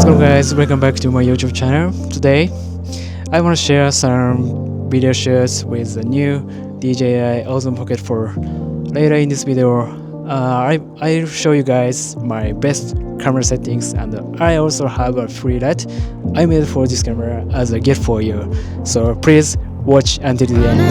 Hello guys, welcome back to my YouTube channel. Today, I want to share some video shots with the new DJI OSMO Pocket 4. Later in this video, I'll show you guys my best camera settings, and I also have a free LUT I made for this camera as a gift for you. So please watch until the end.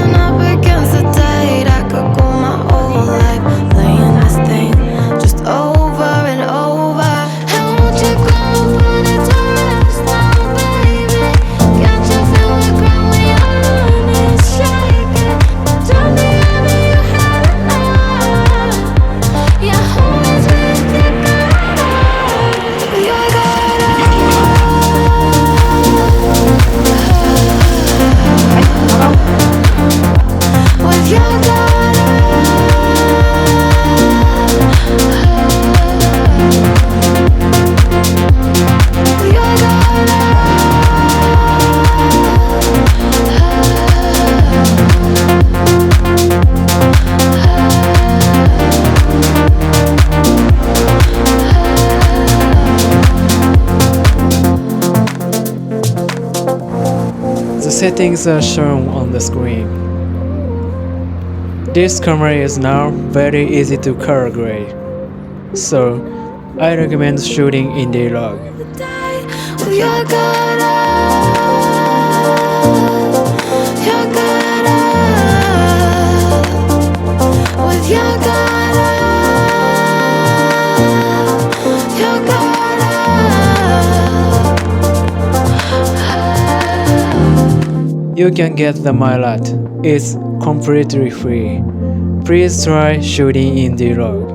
The settings are shown on the screen. This camera is now very easy to color grade, so I recommend shooting in D-Log. You can get the my LUT. It's completely free. Please try shooting in D-Log.